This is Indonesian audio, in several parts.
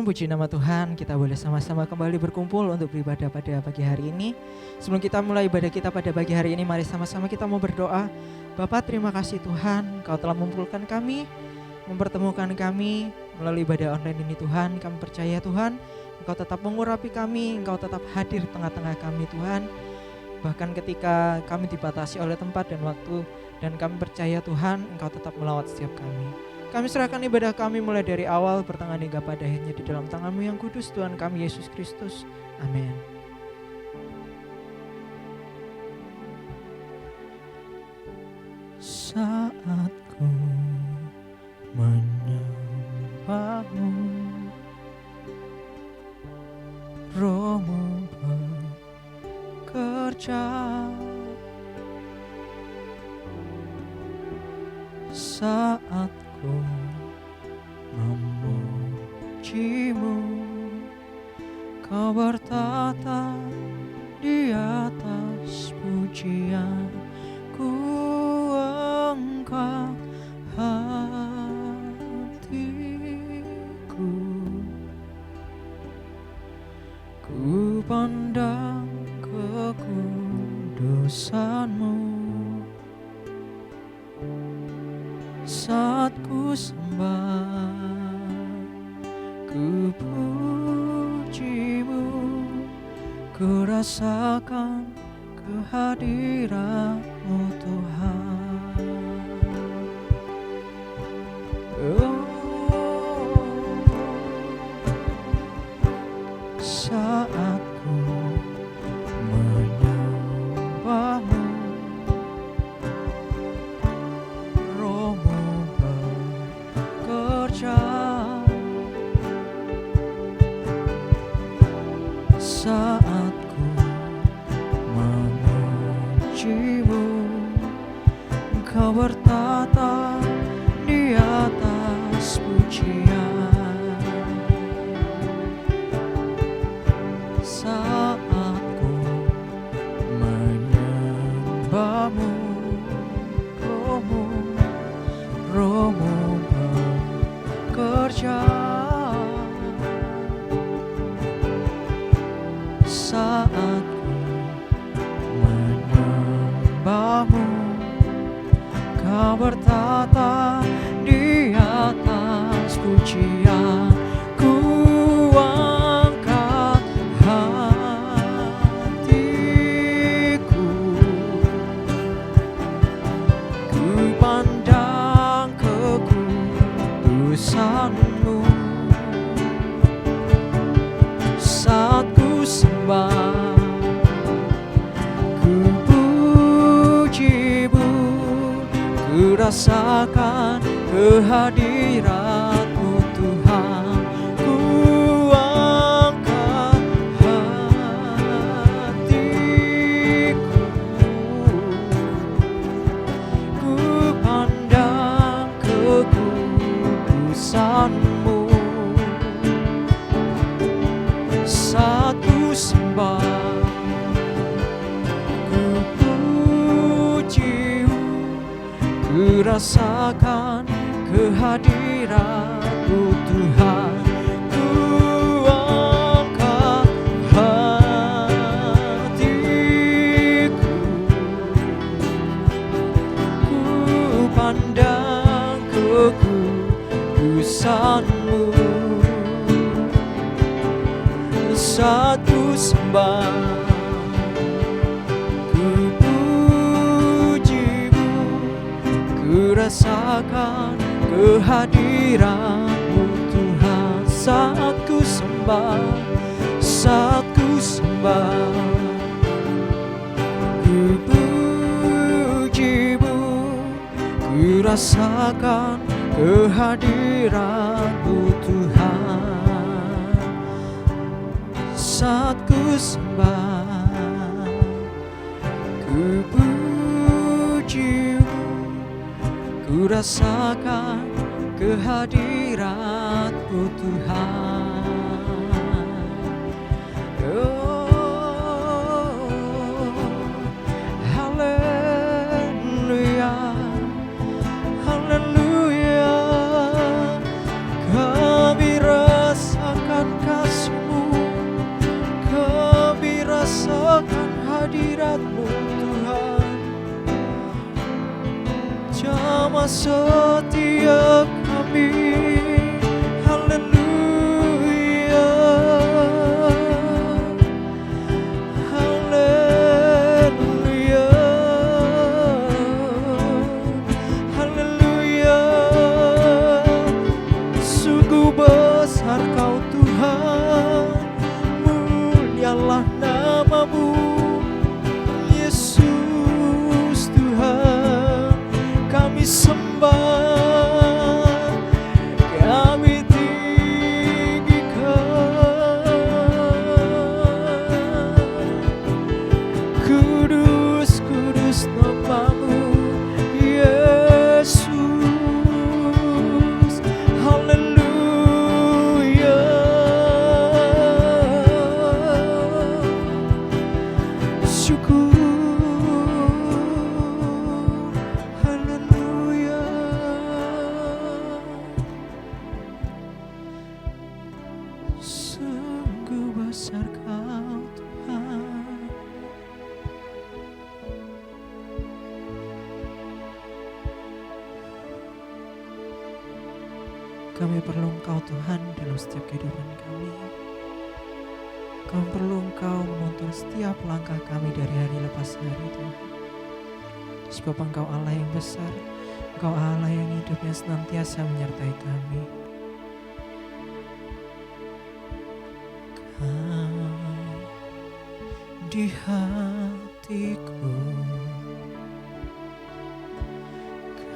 Puji nama Tuhan, kita boleh sama-sama kembali berkumpul untuk beribadah pada pagi hari ini. Sebelum kita mulai ibadah kita pada pagi hari ini, mari sama-sama kita mau berdoa. Bapa, terima kasih Tuhan, Engkau telah mengumpulkan kami, mempertemukan kami melalui ibadah online ini Tuhan. Kami percaya Tuhan, Engkau tetap mengurapi kami, Engkau tetap hadir tengah-tengah kami Tuhan. Bahkan ketika kami dibatasi oleh tempat dan waktu, dan kami percaya Tuhan, Engkau tetap melawat setiap kami. Kami serahkan ibadah kami mulai dari awal, pertengahan hingga pada akhirnya di dalam tangan-Mu yang kudus, Tuhan kami Yesus Kristus. Amin. Saat ku menyembah-Mu, Roh-Mu bekerja. Saat ku memuji-Mu, Kau bertata di atas pujian. Ku angkat hatiku, ku pandang kekudusan-Mu. Saat ku sembah, ku puji-Mu, ku rasakan kehadiran-Mu Tuhan. Saat ku menyembah-Mu, Roh-Mu bekerja. Saat ku memuji-Mu, Engkau bertata di atas pujian. Saat ku menyembah-Mu, Roh-Mu bekerja. Saat ku menyembah-Mu, Kau bertata di atas pujian. Ku angkat hatiku, ku pandang kekudusan-Mu. Saat ku sembah, ku puji-Mu, ku rasakan kehadiran-Mu Tuhan. Ku angkat hatiku, ku pandang kekudusan-Mu. Saat ku sembah, ku puji-Mu, ku rasakan kehadiran-Mu Tuhan. Ku angkat hatiku, ku pandang kekudusan-Mu. Saat ku sembah, ku puji-Mu, ku rasakan kehadiran-Mu Tuhan. Saat ku sembah, saat ku sembah, ku puji-Mu, ku rasakan kehadiran-Mu Tuhan. Saat ku sembah, ku puji-Mu, ku rasakan kehadiran-Mu Tuhan. Oh, haleluya, haleluya. Kami rasakan berkat-Mu Tuhan, jamah setiap kami. Haleluya, haleluya, haleluya. Sungguh besar Kau Tuhan, munyalah nama-Mu Yesus Tuhan. Kami sembah, kami tinggikan. Kudus, kudus nama-Mu Yesus. Haleluya, syukur. Haleluya. Sungguh besar Kau Tuhan. Kami perlu Engkau Tuhan dalam setiap kehidupan kami. Kami perlu Engkau menuntun setiap langkah kami dari hari lepas hari Tuhan. Sebab Engkau Allah yang besar, Engkau Allah yang hidupnya senantiasa menyertai kami. Kau di hatiku,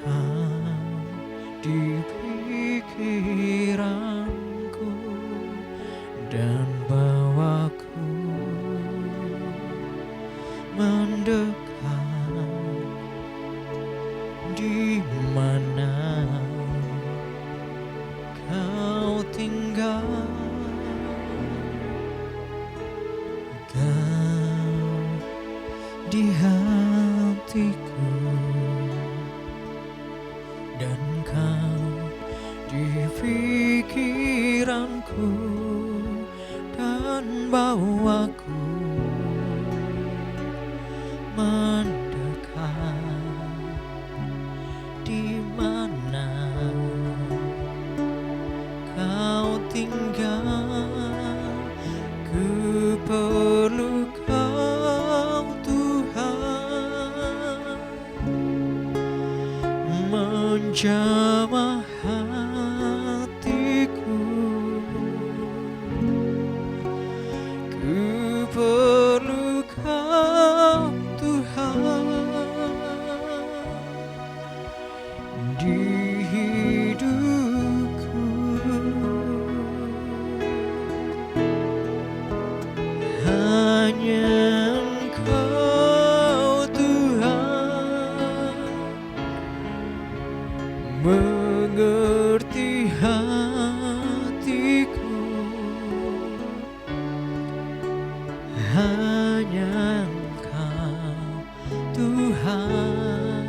Kau di pikiranku, dan bawaku mendekat di mana Kau tinggal. Kau di hatiku, dan Kau di pikiranku, dan bawaku mendekat di mana Kau tinggal. Ku perlu Kau Tuhan, menjamah hatiku. Ku perlu Kau Tuhan di hidupku. Hanya Engkau Tuhan mengerti hatiku. Hanya Engkau Tuhan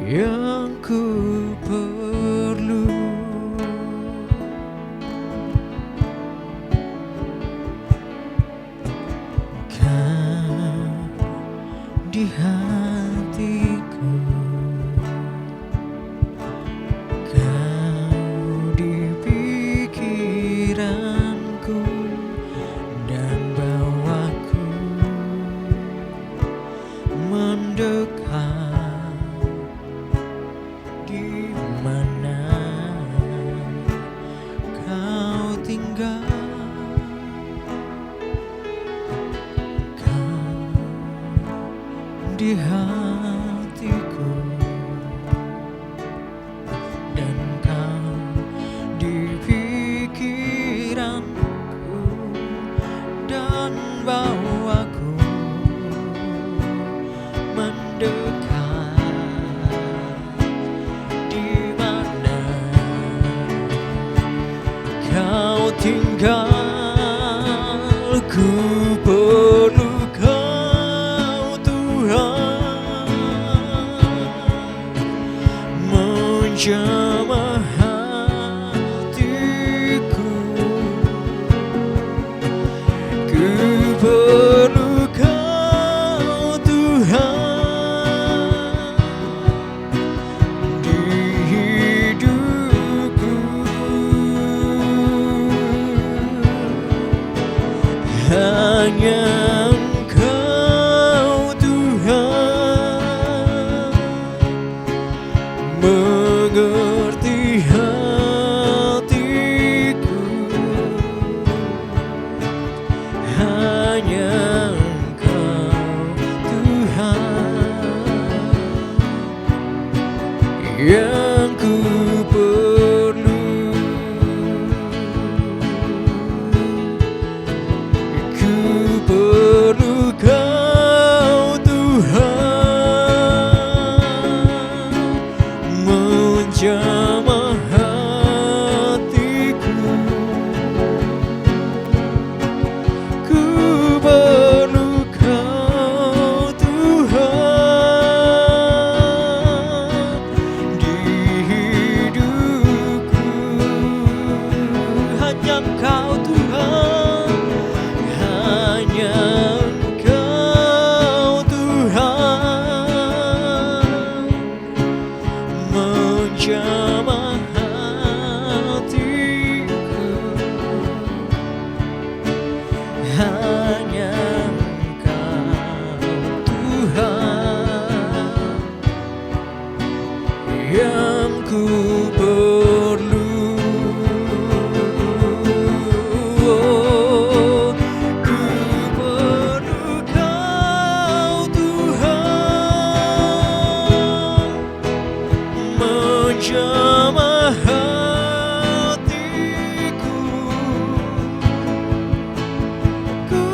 yang ku perlu. Kau di hatiku, Kau di pikiranku, dan bawaku mendekat di mana Kau tinggal. Di hatiku, dan Kau di pikiranku, dan bawaku mendekat di mana Kau tinggal. Ku perlu Kau Tuhan, menjamah hatiku. Ku perlu hanya Engkau Tuhan yang ku perlu. Ku perlu Kau Tuhan, menjamah hatiku. Ku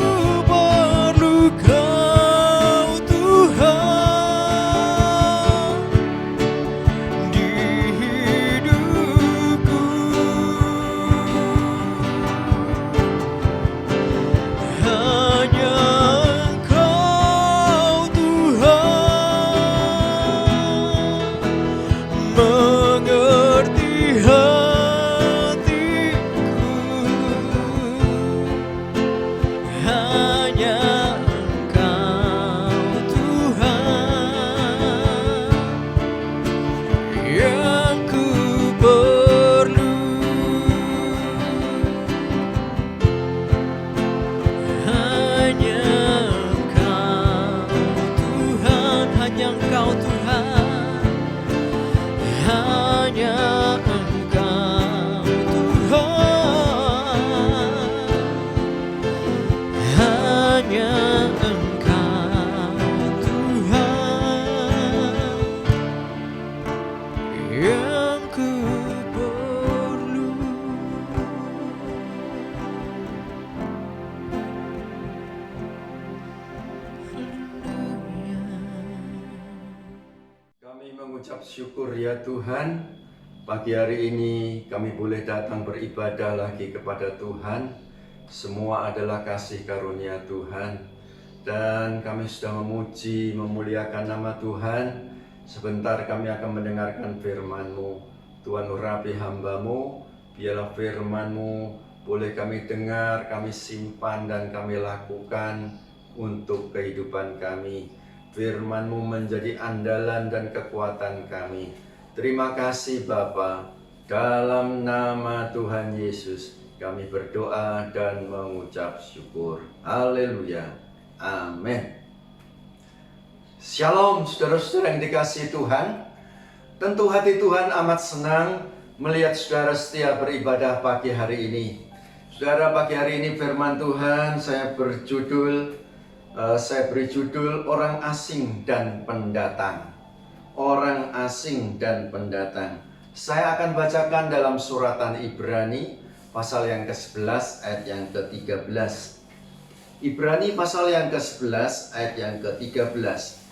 perlu Kau Tuhan di hidupku. Hanya Engkau Tuhan mengerti hatiku. Hanya Engkau Tuhan yang ku perlu. Hanya Engkau Tuhan, hanya Engkau Tuhan, hanya Engkau Tuhan, hanya Engkau Tuhan yang ku perlu. Kami mengucap syukur ya Tuhan, pagi hari ini kami boleh datang beribadah lagi kepada Tuhan. Semua adalah kasih karunia Tuhan, dan kami sudah memuji, memuliakan nama Tuhan. Sebentar kami akan mendengarkan firman-Mu. Tuhan, urapi hamba-Mu, biarlah firman-Mu boleh kami dengar, kami simpan dan kami lakukan untuk kehidupan kami. Firman-Mu menjadi andalan dan kekuatan kami. Terima kasih Bapa. Dalam nama Tuhan Yesus kami berdoa dan mengucap syukur. Haleluya. Amin. Shalom saudara-saudara yang dikasihi Tuhan. Tentu hati Tuhan amat senang melihat saudara setia beribadah pagi hari ini. Saudara, pagi hari ini firman Tuhan saya beri judul orang asing dan pendatang. Orang asing dan pendatang. Saya akan bacakan dalam suratan Ibrani pasal yang ke-11 ayat yang ke-13. Ibrani pasal yang ke-11 ayat yang ke-13.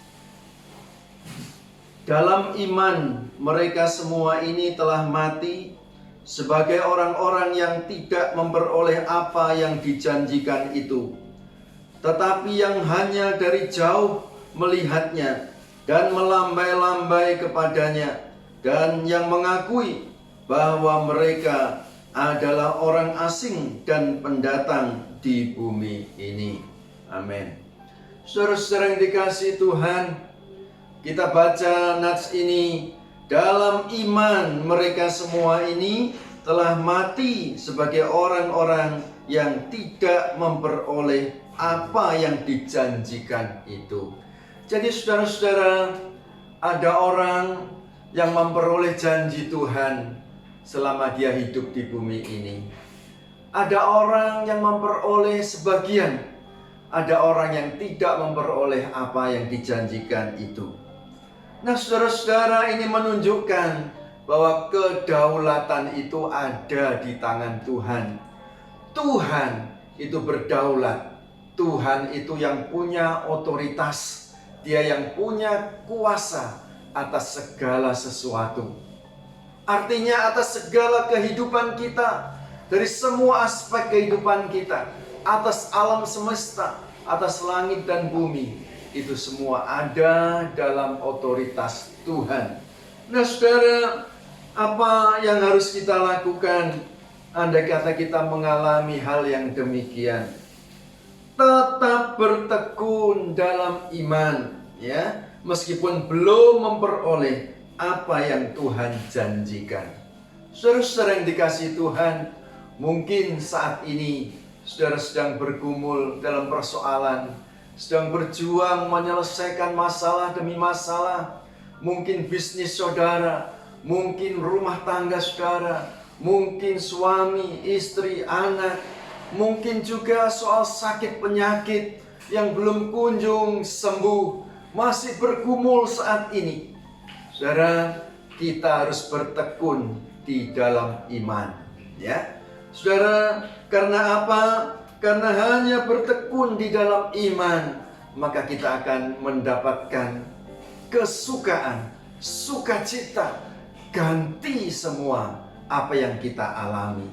Dalam iman mereka semua ini telah mati sebagai orang-orang yang tidak memperoleh apa yang dijanjikan itu, tetapi yang hanya dari jauh melihatnya dan melambai-lambai kepadanya, dan yang mengakui bahwa mereka adalah orang asing dan pendatang di bumi ini. Amin. Saudara-saudara yang dikasihi Tuhan, kita baca nats ini. Dalam iman mereka semua ini telah mati sebagai orang-orang yang tidak memperoleh apa yang dijanjikan itu. Jadi saudara-saudara, ada orang yang memperoleh janji Tuhan selama dia hidup di bumi ini. Ada orang yang memperoleh sebagian, ada orang yang tidak memperoleh apa yang dijanjikan itu. Nah saudara-saudara, ini menunjukkan bahwa kedaulatan itu ada di tangan Tuhan. Tuhan itu berdaulat. Tuhan itu yang punya otoritas. Dia yang punya kuasa atas segala sesuatu. Artinya atas segala kehidupan kita, dari semua aspek kehidupan kita, atas alam semesta, atas langit dan bumi, itu semua ada dalam otoritas Tuhan. Nah saudara, apa yang harus kita lakukan andai kata kita mengalami hal yang demikian? Tetap bertekun dalam iman, ya, meskipun belum memperoleh apa yang Tuhan janjikan. Saudara-saudara yang dikasihi Tuhan, mungkin saat ini saudara sedang bergumul dalam persoalan, sedang berjuang menyelesaikan masalah demi masalah. Mungkin bisnis saudara, mungkin rumah tangga saudara, mungkin suami, istri, anak, mungkin juga soal sakit penyakit yang belum kunjung sembuh, masih bergumul saat ini. Saudara, kita harus bertekun di dalam iman, ya. Saudara, karena apa? Karena hanya bertekun di dalam iman, maka kita akan mendapatkan kesukaan, sukacita, ganti semua apa yang kita alami.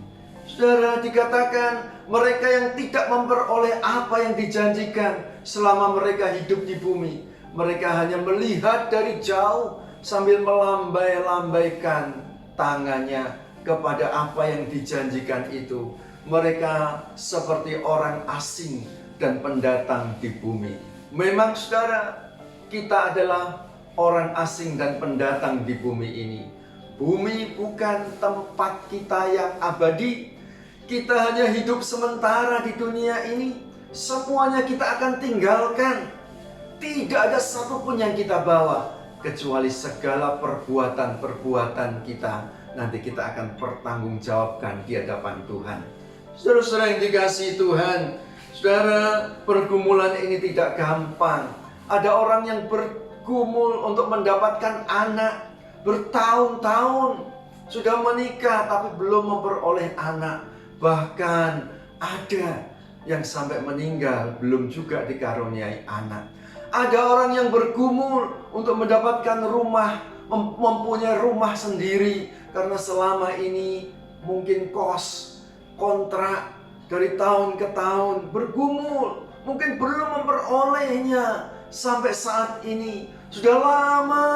Saudara, dikatakan mereka yang tidak memperoleh apa yang dijanjikan selama mereka hidup di bumi, mereka hanya melihat dari jauh sambil melambai-lambaikan tangannya kepada apa yang dijanjikan itu. Mereka seperti orang asing dan pendatang di bumi. Memang saudara, kita adalah orang asing dan pendatang di bumi ini. Bumi bukan tempat kita yang abadi. Kita hanya hidup sementara di dunia ini. Semuanya kita akan tinggalkan. Tidak ada satupun yang kita bawa, kecuali segala perbuatan-perbuatan kita nanti kita akan pertanggungjawabkan di hadapan Tuhan. Saudara-saudara yang dikasihi Tuhan, saudara, pergumulan ini tidak gampang. Ada orang yang bergumul untuk mendapatkan anak, bertahun-tahun sudah menikah tapi belum memperoleh anak. Bahkan ada yang sampai meninggal belum juga dikaruniai anak. Ada orang yang bergumul untuk mendapatkan rumah, mempunyai rumah sendiri, karena selama ini mungkin kos, kontrak dari tahun ke tahun, bergumul, mungkin belum memperolehnya. Sampai saat ini sudah lama,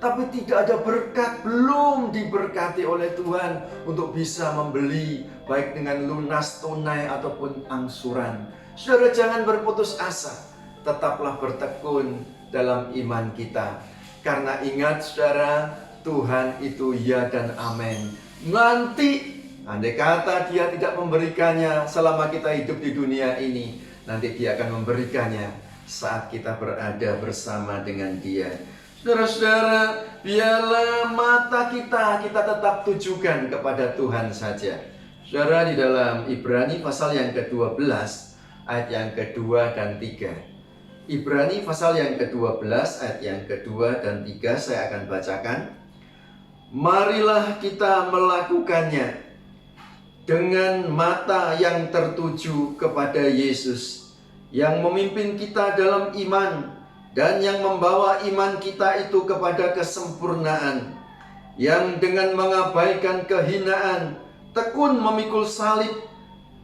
tapi tidak ada berkat, belum diberkati oleh Tuhan untuk bisa membeli, baik dengan lunas, tunai ataupun angsuran. Saudara, jangan berputus asa, tetaplah bertekun dalam iman kita. Karena ingat saudara, Tuhan itu ya dan amin. Nanti andai kata Dia tidak memberikannya selama kita hidup di dunia ini, nanti Dia akan memberikannya saat kita berada bersama dengan Dia. Saudara-saudara, biarlah mata kita tetap tujukan kepada Tuhan saja. Saudara, di dalam Ibrani pasal yang ke-12 ayat yang kedua dan 3. Ibrani pasal yang ke-12 ayat yang kedua dan 3 saya akan bacakan. Marilah kita melakukannya dengan mata yang tertuju kepada Yesus, yang memimpin kita dalam iman dan yang membawa iman kita itu kepada kesempurnaan, yang dengan mengabaikan kehinaan tekun memikul salib,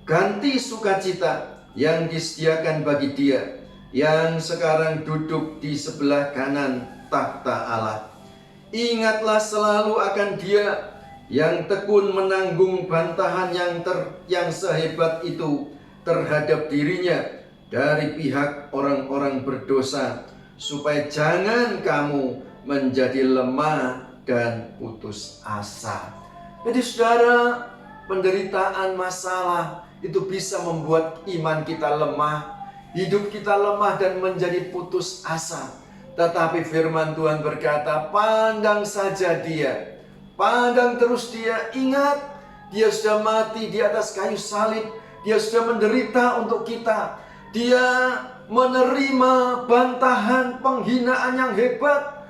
ganti sukacita yang disediakan bagi Dia yang sekarang duduk di sebelah kanan takhta Allah. Ingatlah selalu akan Dia yang tekun menanggung bantahan yang sehebat itu terhadap dirinya dari pihak orang-orang berdosa, supaya jangan kamu menjadi lemah dan putus asa. Jadi saudara, penderitaan masalah itu bisa membuat iman kita lemah, hidup kita lemah dan menjadi putus asa. Tetapi firman Tuhan berkata, pandang saja Dia, pandang terus Dia. Ingat, Dia sudah mati di atas kayu salib, Dia sudah menderita untuk kita, Dia menerima bantahan penghinaan yang hebat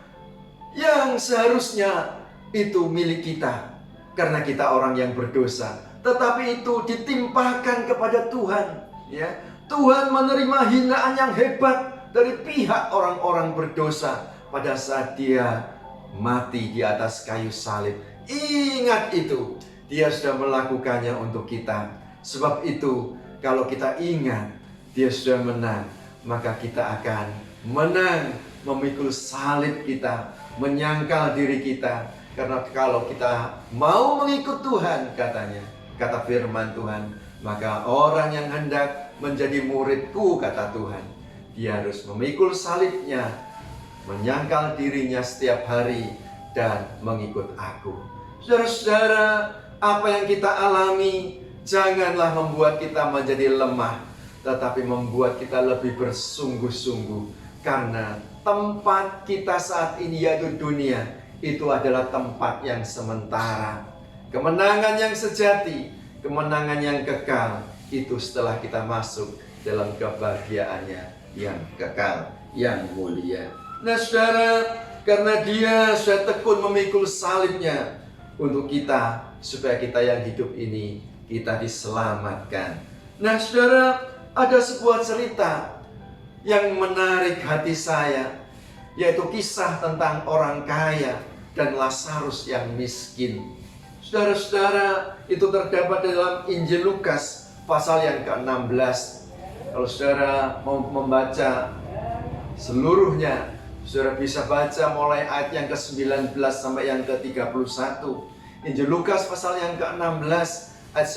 yang seharusnya itu milik kita karena kita orang yang berdosa, tetapi itu ditimpakan kepada Tuhan, ya. Tuhan menerima hinaan yang hebat dari pihak orang-orang berdosa pada saat Dia mati di atas kayu salib. Ingat itu, Dia sudah melakukannya untuk kita. Sebab itu, kalau kita ingat Dia sudah menang, maka kita akan menang memikul salib kita, menyangkal diri kita. Karena kalau kita mau mengikut Tuhan, katanya, kata firman Tuhan, maka orang yang hendak menjadi muridku, kata Tuhan, dia harus memikul salibnya, menyangkal dirinya setiap hari, dan mengikut aku. Saudara-saudara, apa yang kita alami Janganlah membuat kita menjadi lemah, tetapi membuat kita lebih bersungguh-sungguh. Karena tempat kita saat ini yaitu dunia, itu adalah tempat yang sementara. Kemenangan yang sejati, kemenangan yang kekal, itu setelah kita masuk dalam kebahagiaannya yang kekal, yang mulia. Nah saudara, karena dia sudah tekun memikul salibnya untuk kita, supaya kita yang hidup ini, kita diselamatkan. Nah saudara, ada sebuah cerita yang menarik hati saya, yaitu kisah tentang orang kaya dan Lazarus yang miskin. Saudara-saudara, itu terdapat dalam Injil Lukas pasal yang ke-16. Kalau saudara mau membaca seluruhnya, saudara bisa baca mulai ayat yang ke-19 sampai yang ke-31. Injil Lukas pasal yang ke-16 ayat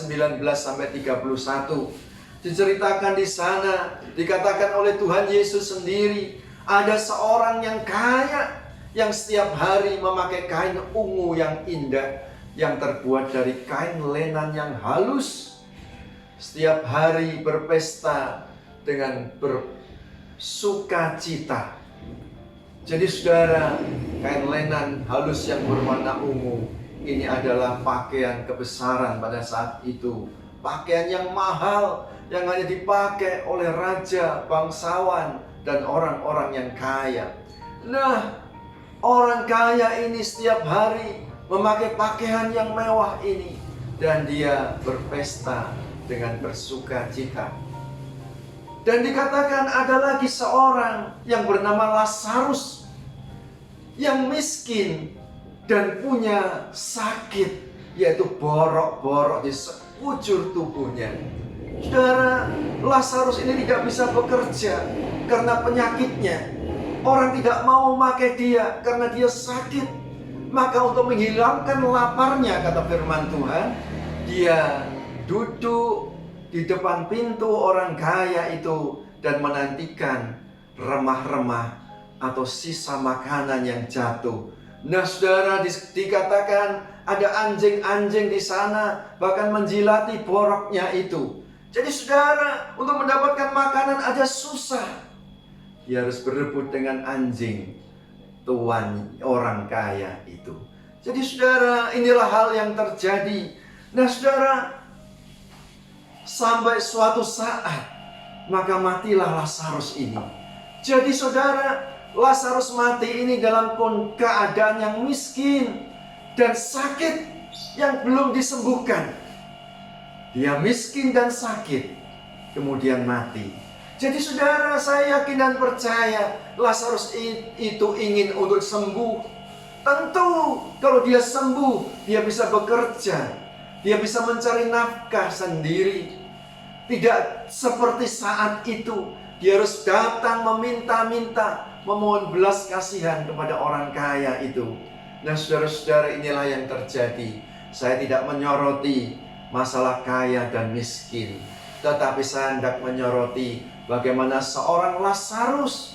19 sampai 31. Diceritakan di sana, dikatakan oleh Tuhan Yesus sendiri, ada seorang yang kaya yang setiap hari memakai kain ungu yang indah yang terbuat dari kain lenan yang halus. Setiap hari berpesta dengan bersukacita. Jadi saudara, kain lenan halus yang berwarna ungu ini adalah pakaian kebesaran pada saat itu. Pakaian yang mahal yang hanya dipakai oleh raja, bangsawan, dan orang-orang yang kaya. Nah, orang kaya ini setiap hari memakai pakaian yang mewah ini, dan dia berpesta dengan bersukacita. Dan dikatakan ada lagi seorang yang bernama Lazarus yang miskin dan punya sakit, yaitu borok-borok di sekujur tubuhnya. Saudara, Lazarus ini tidak bisa bekerja karena penyakitnya. Orang tidak mau memakai dia karena dia sakit. Maka untuk menghilangkan laparnya, kata firman Tuhan, dia duduk di depan pintu orang kaya itu dan menantikan remah-remah atau sisa makanan yang jatuh. Nah saudara, dikatakan ada anjing-anjing di sana, bahkan menjilati boroknya itu. Jadi saudara, untuk mendapatkan makanan aja susah. Dia harus berebut dengan anjing tuan orang kaya itu. Jadi saudara, inilah hal yang terjadi. Nah saudara, sampai suatu saat maka matilah Lazarus ini. Jadi saudara, Lazarus mati ini dalam keadaan yang miskin dan sakit yang belum disembuhkan. Dia miskin dan sakit, kemudian mati. Jadi saudara, saya yakin dan percaya Lazarus itu ingin untuk sembuh. Tentu kalau dia sembuh, dia bisa bekerja, dia bisa mencari nafkah sendiri. Tidak seperti saat itu, dia harus datang meminta-minta, memohon belas kasihan kepada orang kaya itu. Nah saudara-saudara, inilah yang terjadi. Saya tidak menyoroti masalah kaya dan miskin, tetapi saya hendak menyoroti bagaimana seorang Lazarus,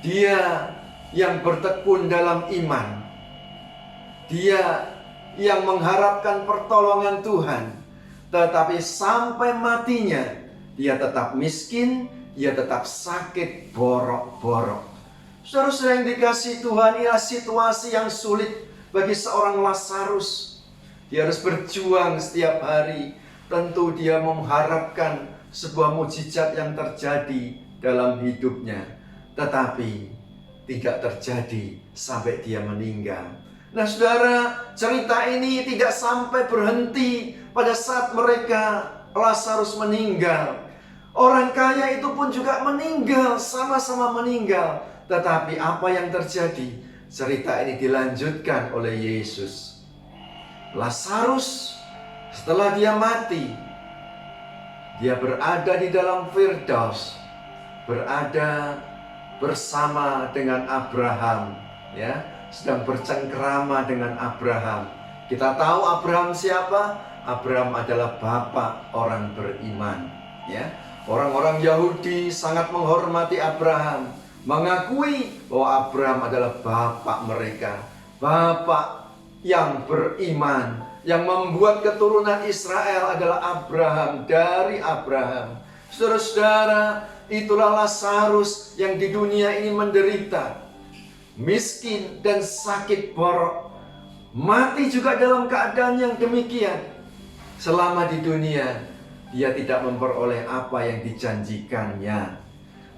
dia yang bertekun dalam iman, dia yang mengharapkan pertolongan Tuhan, tetapi sampai matinya dia tetap miskin, dia tetap sakit borok-borok. Saudara-saudara yang dikasihi Tuhan, inilah situasi yang sulit bagi seorang Lazarus. Dia harus berjuang setiap hari. Tentu dia mengharapkan sebuah mukjizat yang terjadi dalam hidupnya, tetapi tidak terjadi sampai dia meninggal. Nah saudara, cerita ini tidak sampai berhenti pada saat mereka Lazarus meninggal. Orang kaya itu pun juga meninggal, sama-sama meninggal. Tetapi apa yang terjadi? Cerita ini dilanjutkan oleh Yesus. Lazarus setelah dia mati, dia berada di dalam Firdaus, berada bersama dengan Abraham, ya, sedang bercengkrama dengan Abraham. Kita tahu Abraham siapa? Abraham adalah bapak orang beriman, ya. Orang-orang Yahudi sangat menghormati Abraham, mengakui bahwa Abraham adalah bapak mereka, bapak yang beriman, Yang membuat keturunan Israel adalah Abraham, dari Abraham. Saudara-saudara, itulah Lazarus yang di dunia ini menderita, miskin dan sakit borok. Mati juga dalam keadaan yang demikian. Selama di dunia, dia tidak memperoleh apa yang dijanjikannya.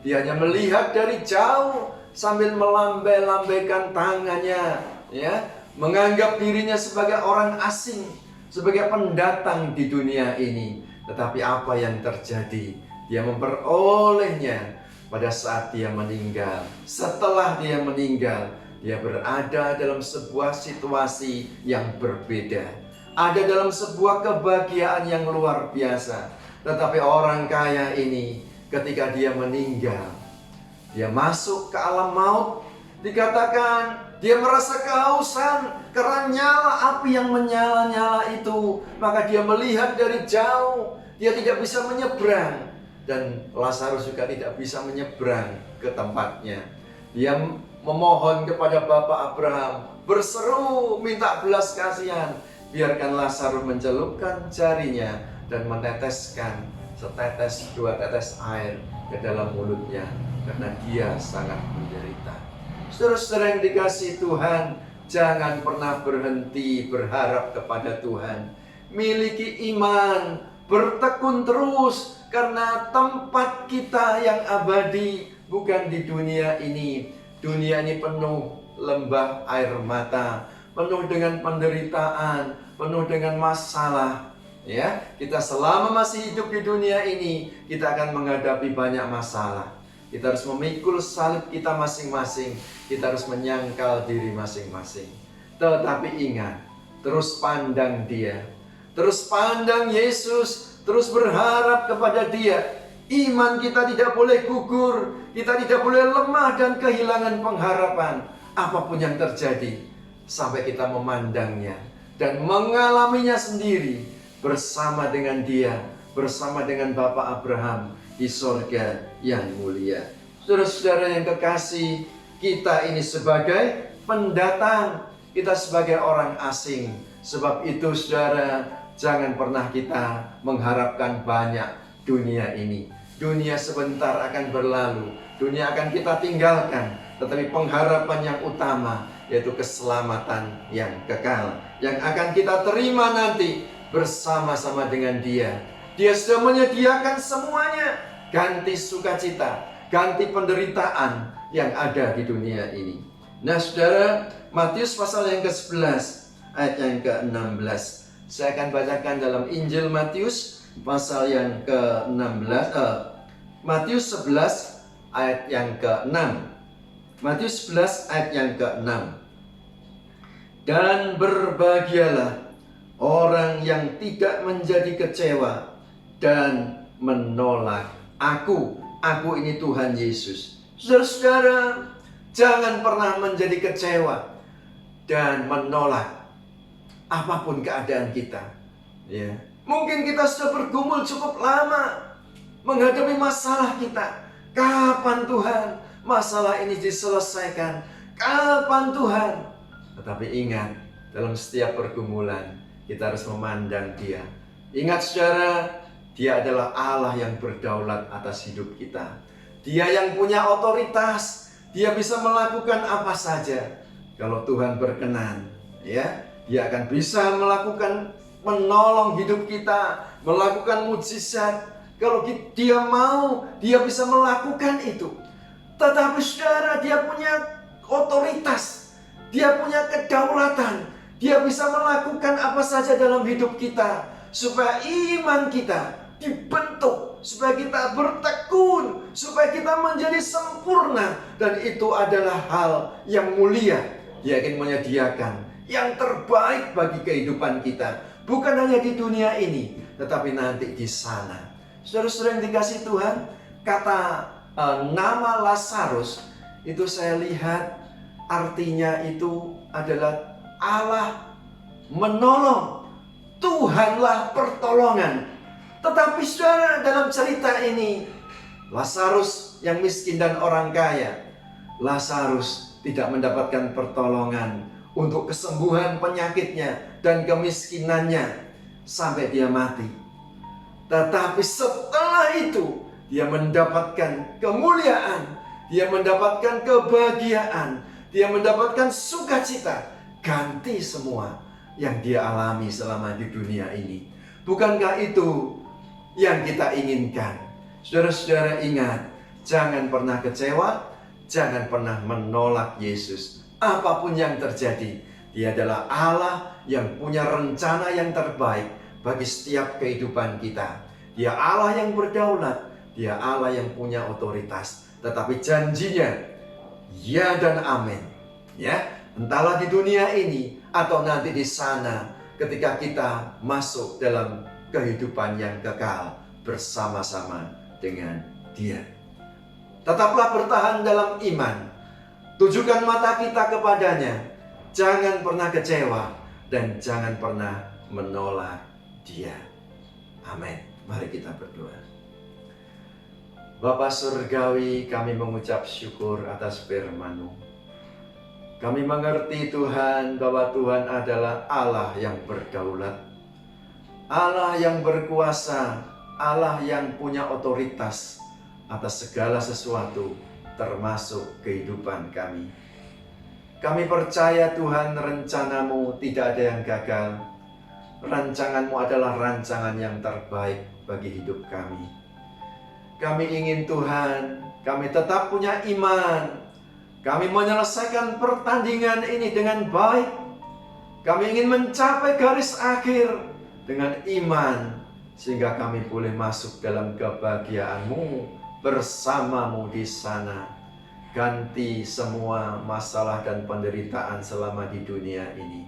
Dia hanya melihat dari jauh sambil melambai-lambaikan tangannya, ya, menganggap dirinya sebagai orang asing, sebagai pendatang di dunia ini. Tetapi apa yang terjadi? Dia memperolehnya pada saat dia meninggal. Setelah dia meninggal, dia berada dalam sebuah situasi yang berbeda. Ada dalam sebuah kebahagiaan yang luar biasa. Tetapi orang kaya ini ketika dia meninggal, dia masuk ke alam maut. Dikatakan dia merasa kehausan karena nyala api yang menyala-nyala itu. Maka dia melihat dari jauh, dia tidak bisa menyeberang. Dan Lazarus juga tidak bisa menyeberang ke tempatnya. Dia memohon kepada Bapak Abraham, berseru minta belas kasihan. Biarkan Lazarus mencelupkan jarinya dan meneteskan setetes dua tetes air ke dalam mulutnya, karena dia sangat menderita. Saudara-saudara yang dikasihi Tuhan, jangan pernah berhenti berharap kepada Tuhan. Miliki iman, bertekun terus, karena tempat kita yang abadi bukan di dunia ini. Dunia ini penuh lembah air mata, penuh dengan penderitaan, penuh dengan masalah. Ya, kita selama masih hidup di dunia ini, kita akan menghadapi banyak masalah. Kita harus memikul salib kita masing-masing. Kita harus menyangkal diri masing-masing. Tetapi ingat, terus pandang Dia, terus pandang Yesus, terus berharap kepada Dia. Iman kita tidak boleh gugur, kita tidak boleh lemah dan kehilangan pengharapan. Apapun yang terjadi, sampai kita memandangnya dan mengalaminya sendiri, bersama dengan Dia, bersama dengan Bapak Abraham di sorga yang mulia. Saudara-saudara yang kekasih, kita ini sebagai pendatang, kita sebagai orang asing. Sebab itu saudara, jangan pernah kita mengharapkan banyak dunia ini. Dunia sebentar akan berlalu, dunia akan kita tinggalkan. Tetapi pengharapan yang utama, yaitu keselamatan yang kekal, yang akan kita terima nanti bersama-sama dengan Dia. Dia sudah menyediakan semuanya, ganti sukacita, ganti penderitaan yang ada di dunia ini. Nah saudara, Matius pasal yang ke-11 ayat yang ke-16. Saya akan bacakan dalam Injil Matius pasal yang ke-16, Matius 11 ayat yang ke-6. Matius 11 ayat yang ke-6. Dan berbahagialah orang yang tidak menjadi kecewa dan menolak aku. Aku ini Tuhan Yesus. Saudara-saudara, jangan pernah menjadi kecewa dan menolak apapun keadaan kita. Ya, mungkin kita sudah bergumul cukup lama menghadapi masalah kita. Kapan Tuhan masalah ini diselesaikan? Kapan Tuhan? Tetapi ingat, dalam setiap pergumulan kita harus memandang Dia. Ingat saudara, Dia adalah Allah yang berdaulat atas hidup kita. Dia yang punya otoritas. Dia bisa melakukan apa saja. Kalau Tuhan berkenan, ya, Dia akan bisa melakukan, menolong hidup kita, melakukan mukjizat. Kalau Dia mau, Dia bisa melakukan itu. Tetapi saudara, Dia punya otoritas, Dia punya kedaulatan. Dia bisa melakukan apa saja dalam hidup kita, supaya iman kita dibentuk, supaya kita bertekun, supaya kita menjadi sempurna. Dan itu adalah hal yang mulia. Dia ingin menyediakan yang terbaik bagi kehidupan kita, bukan hanya di dunia ini, tetapi nanti di sana. Saudara-saudara yang dikasihi Tuhan, kata nama Lazarus itu saya lihat artinya itu adalah Allah menolong, Tuhanlah pertolongan. Tetapi saudara, dalam cerita ini, Lazarus yang miskin dan orang kaya, Lazarus tidak mendapatkan pertolongan untuk kesembuhan penyakitnya dan kemiskinannya sampai dia mati. Tetapi setelah itu dia mendapatkan kemuliaan, dia mendapatkan kebahagiaan, dia mendapatkan sukacita, ganti semua yang dia alami selama di dunia ini. Bukankah itu yang kita inginkan? Saudara-saudara ingat, jangan pernah kecewa, jangan pernah menolak Yesus. Apapun yang terjadi, Dia adalah Allah yang punya rencana yang terbaik bagi setiap kehidupan kita. Dia Allah yang berdaulat, Dia Allah yang punya otoritas. Tetapi janjinya, ya dan amin. Ya, entahlah di dunia ini atau nanti di sana ketika kita masuk dalam kehidupan yang kekal bersama-sama dengan Dia. Tetaplah bertahan dalam iman. Tujukan mata kita kepadanya. Jangan pernah kecewa dan jangan pernah menolak Dia. Amin. Mari kita berdoa. Bapa Surgawi, kami mengucap syukur atas firman-Mu. Kami mengerti Tuhan bahwa Tuhan adalah Allah yang berdaulat, Allah yang berkuasa, Allah yang punya otoritas atas segala sesuatu, termasuk kehidupan kami. Kami percaya Tuhan, rencana-Mu tidak ada yang gagal. Rancangan-Mu adalah rancangan yang terbaik bagi hidup kami. Kami ingin Tuhan, kami tetap punya iman. Kami menyelesaikan pertandingan ini dengan baik. Kami ingin mencapai garis akhir dengan iman, sehingga kami boleh masuk dalam kebahagiaan-Mu bersama-Mu di sana. Ganti semua masalah dan penderitaan selama di dunia ini.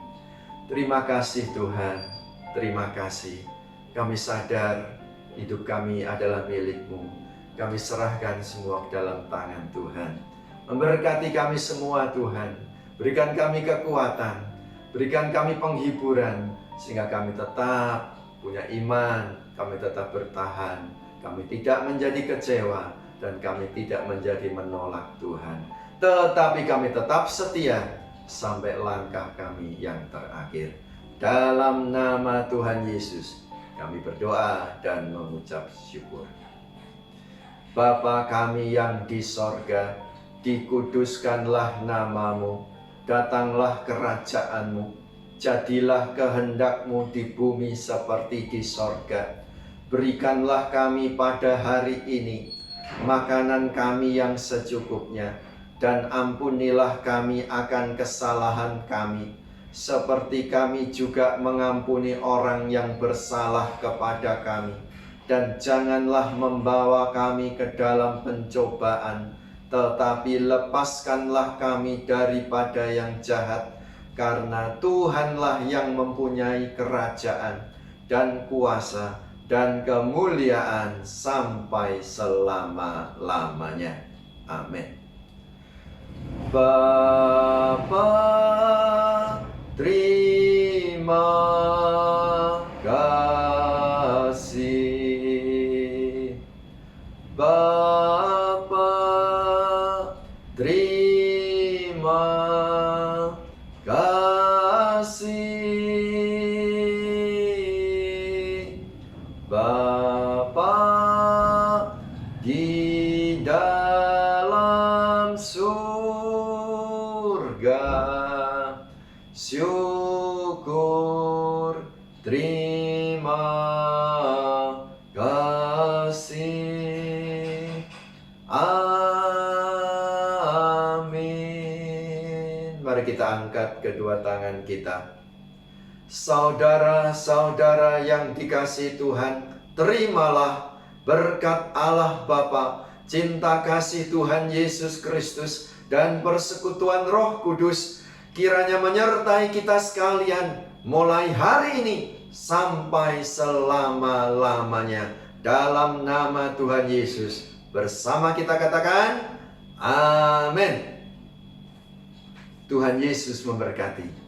Terima kasih Tuhan, terima kasih. Kami sadar hidup kami adalah milik-Mu. Kami serahkan semua ke dalam tangan Tuhan. Memberkati kami semua Tuhan. Berikan kami kekuatan, berikan kami penghiburan, sehingga kami tetap punya iman, kami tetap bertahan, kami tidak menjadi kecewa, dan kami tidak menjadi menolak Tuhan. Tetapi kami tetap setia sampai langkah kami yang terakhir. Dalam nama Tuhan Yesus kami berdoa dan mengucap syukur. Bapa kami yang di sorga, dikuduskanlah nama-Mu, datanglah kerajaan-Mu, jadilah kehendak-Mu di bumi seperti di sorga. Berikanlah kami pada hari ini makanan kami yang secukupnya, dan ampunilah kami akan kesalahan kami, seperti kami juga mengampuni orang yang bersalah kepada kami. Dan janganlah membawa kami ke dalam pencobaan, tetapi lepaskanlah kami daripada yang jahat, karena Tuhanlah yang mempunyai kerajaan dan kuasa dan kemuliaan sampai selama-lamanya. Amin. Bapa, terima kasih. Bapa, terima kasih. Bapa di dalam surga, syukur, terima kasih. Amin. Mari kita angkat kedua tangan kita. Saudara-saudara yang dikasihi Tuhan, terimalah berkat Allah Bapa, cinta kasih Tuhan Yesus Kristus, dan persekutuan Roh Kudus kiranya menyertai kita sekalian mulai hari ini sampai selama-lamanya. Dalam nama Tuhan Yesus, bersama kita katakan, amin. Tuhan Yesus memberkati.